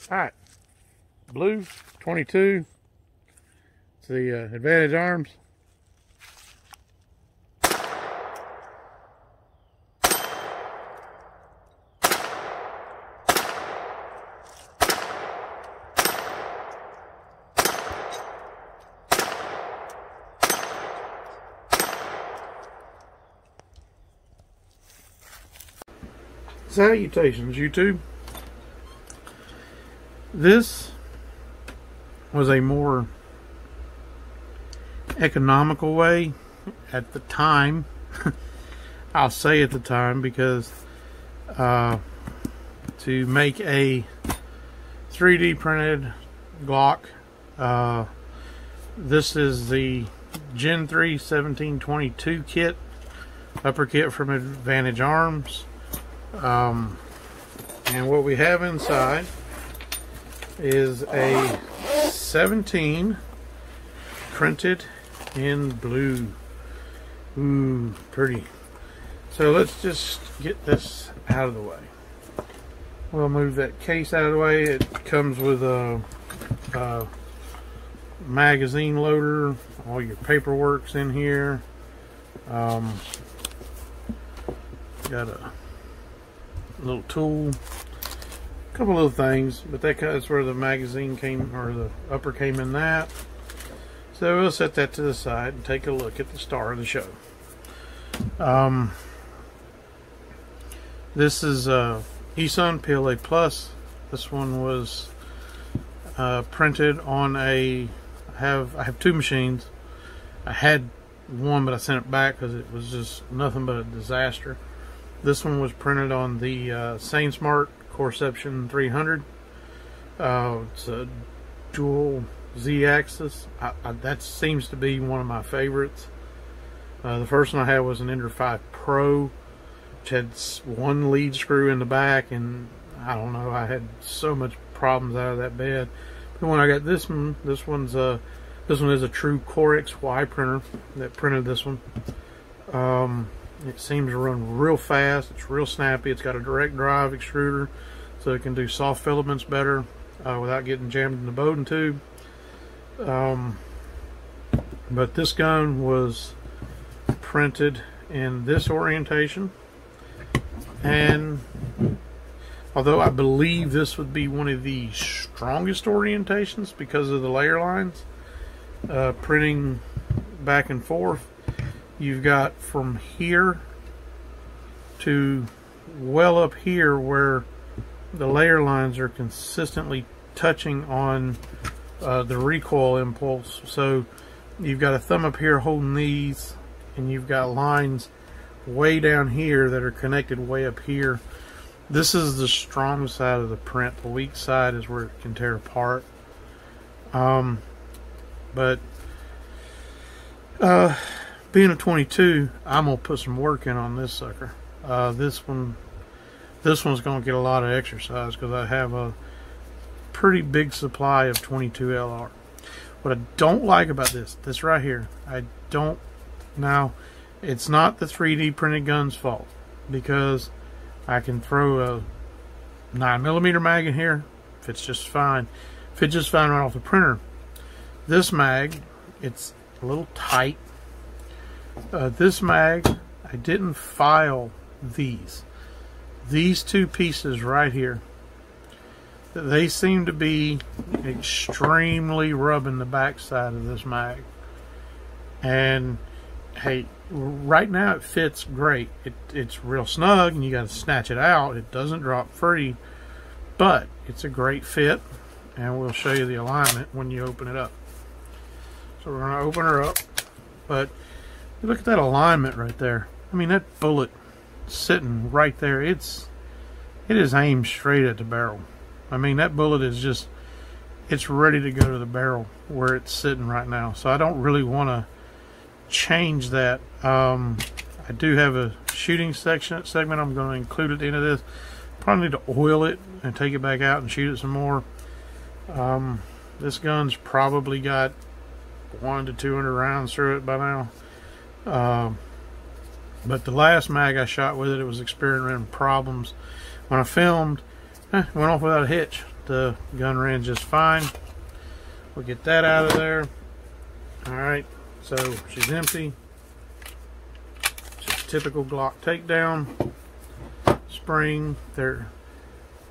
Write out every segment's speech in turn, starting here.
Alright, blue 22. It's the Advantage Arms. Salutations, YouTube. This was a more economical way at the time. I'll say at the time because to make a 3D printed Glock. This is the Gen 3 1722 kit, upper kit from Advantage Arms. And what we have inside is a 17 printed in blue. Ooh, pretty. So let's just get this out of the way. We'll move that case out of the way. It comes with a magazine loader. All your paperwork's in here. Got a little tool, a couple little things, but that's where the magazine came, or the upper came in that. So we'll set that to the side and take a look at the star of the show. This is Eson PLA Plus. This one was printed on I have two machines. I had one, but I sent it back because it was just nothing but a disaster. This one was printed on the SainSmart Coreception 300. It's a dual Z-axis. That seems to be one of my favorites. The first one I had was an Ender 5 Pro, which had one lead screw in the back, and I don't know, I had so much problems out of that bed. But when I got this one, this one is a true Core XY printer that printed this one. It seems to run real fast. It's real snappy. It's got a direct drive extruder, so it can do soft filaments better without getting jammed in the Bowden tube. But this gun was printed in this orientation, and although I believe this would be one of the strongest orientations because of the layer lines, printing back and forth, you've got from here to well up here where the layer lines are consistently touching on the recoil impulse. So you've got a thumb up here holding these, and you've got lines way down here that are connected way up here. This is the strong side of the print. The weak side is where it can tear apart. Being a 22, I'm gonna put some work in on this sucker. This one's gonna get a lot of exercise because I have a pretty big supply of 22 LR. What I don't like about this right here, now it's not the 3D printed gun's fault, because I can throw a 9mm mag in here, fits just fine. Fits just fine right off the printer. This mag, it's a little tight. This mag, I didn't file these two pieces right here. They seem to be extremely rubbing the back side of this mag, and hey, right now it fits great. It's real snug, and you got to snatch it out. It doesn't drop free, but it's a great fit, and we'll show you the alignment when you open it up. So we're going to open her up, but look at that alignment right there. I mean, that bullet sitting right there, it is aimed straight at the barrel. I mean, that bullet is just, it's ready to go to the barrel where it's sitting right now. So I don't really want to change that. I do have a shooting segment I'm going to include at the end of this. Probably need to oil it and take it back out and shoot it some more. This gun's probably got 100 to 200 rounds through it by now. But the last mag I shot with it, was experiencing problems. When I filmed, went off without a hitch. the gun ran just fine. We'll get that out of there. Alright, so she's empty. Just typical Glock takedown. Spring. There.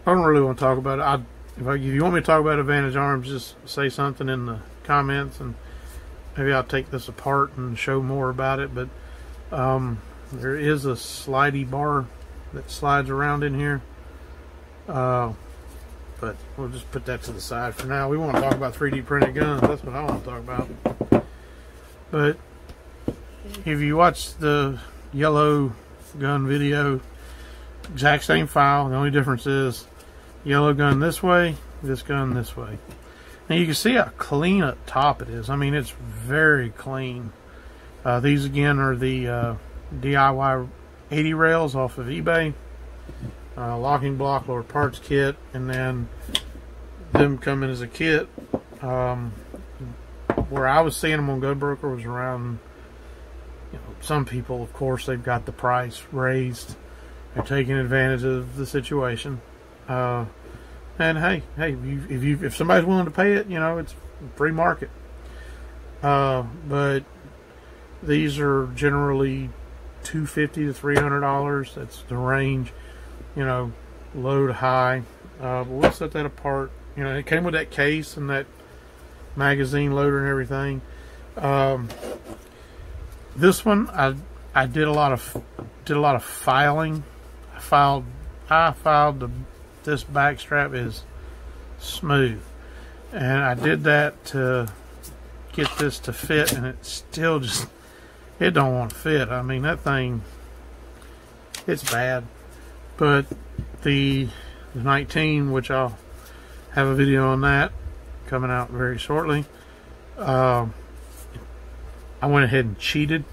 I don't really want to talk about it. If you want me to talk about Advantage Arms, just say something in the comments, and maybe I'll take this apart and show more about it. But there is a slidey bar that slides around in here. But we'll just put that to the side for now. We want to talk about 3D printed guns. That's what I want to talk about. But if you watch the yellow gun video, exact same file. The only difference is yellow gun this way, this gun this way. Now you can see how clean up top it is. I mean, it's very clean. These again are the DIY 80 rails off of eBay. Locking block, lower parts kit, and then them coming as a kit. Where I was seeing them on GunBroker was around, some people, of course, they've got the price raised. They're taking advantage of the situation. And hey, if somebody's willing to pay it, it's free market. But these are generally $250 to $300. That's the range. Low to high. But we'll set that apart. It came with that case and that magazine loader and everything. This one, I did a lot of filing. I filed this back strap is smooth, and I did that to get this to fit, and it still it don't want to fit. I mean, that thing, it's bad. But the 19, which I'll have a video on that coming out very shortly, I went ahead and cheated.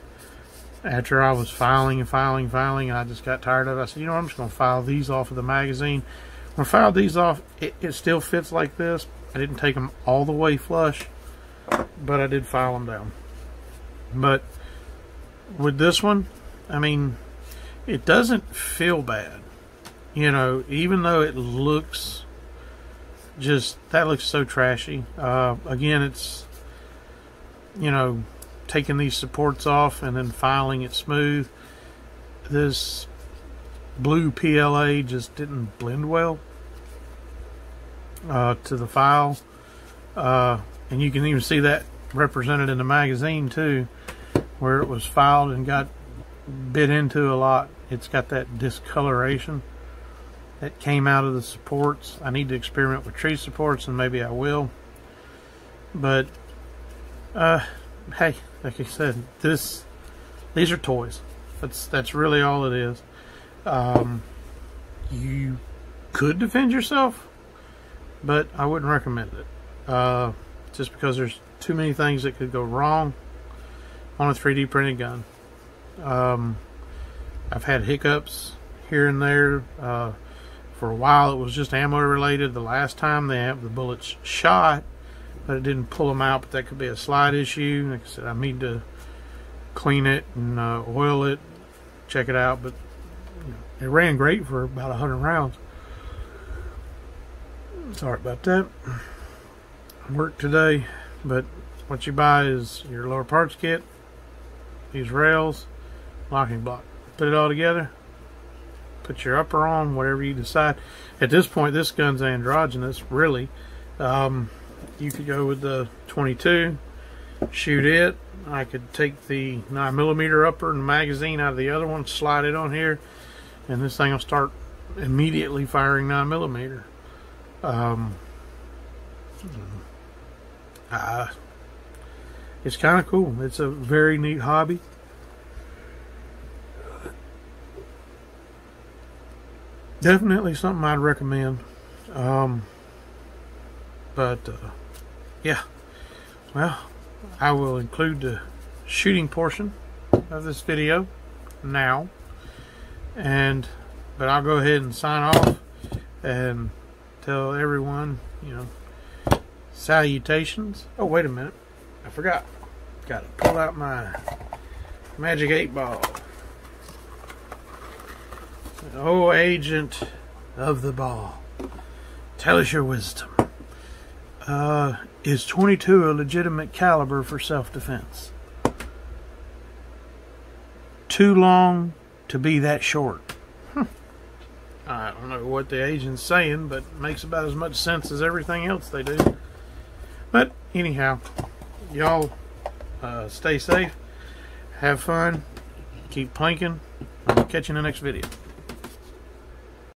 After I was filing and I just got tired of it. I said, I'm just going to file these off of the magazine. When I filed these off, it still fits like this. I didn't take them all the way flush, but I did file them down. But with this one, I mean, it doesn't feel bad. Even though it looks that looks so trashy. Again, it's, taking these supports off and then filing it smooth. This blue PLA just didn't blend well to the file. And you can even see that represented in the magazine too, where it was filed and got bit into a lot. It's got that discoloration that came out of the supports. I need to experiment with tree supports, and maybe I will. But hey, like I said, these are toys. That's really all it is. You could defend yourself, but I wouldn't recommend it. Just because there's too many things that could go wrong on a 3D printed gun. I've had hiccups here and there. For a while it was just ammo related. The last time the bullets shot, but it didn't pull them out. But that could be a slide issue. Like I said, I need to clean it and oil it, check it out. But it ran great for about 100 rounds. Sorry about that. Work today. But what you buy is your lower parts kit, these rails, locking block. Put it all together. Put your upper on, whatever you decide. At this point, this gun's androgynous, really. You could go with the 22, shoot it. I could take the 9mm upper and the magazine out of the other one, slide it on here, and this thing will start immediately firing 9mm. It's kind of cool. It's a very neat hobby. Definitely something I'd recommend. Yeah. Well, I will include the shooting portion of this video now. But I'll go ahead and sign off and tell everyone, salutations. Oh, wait a minute. I forgot. Got to pull out my Magic 8 Ball. Oh, agent of the ball. Tell us your wisdom. Is 22 a legitimate caliber for self-defense? Too long to be that short. I don't know what the agent's saying, but it makes about as much sense as everything else they do. But anyhow, y'all stay safe, have fun, keep planking. I'll catch you in the next video.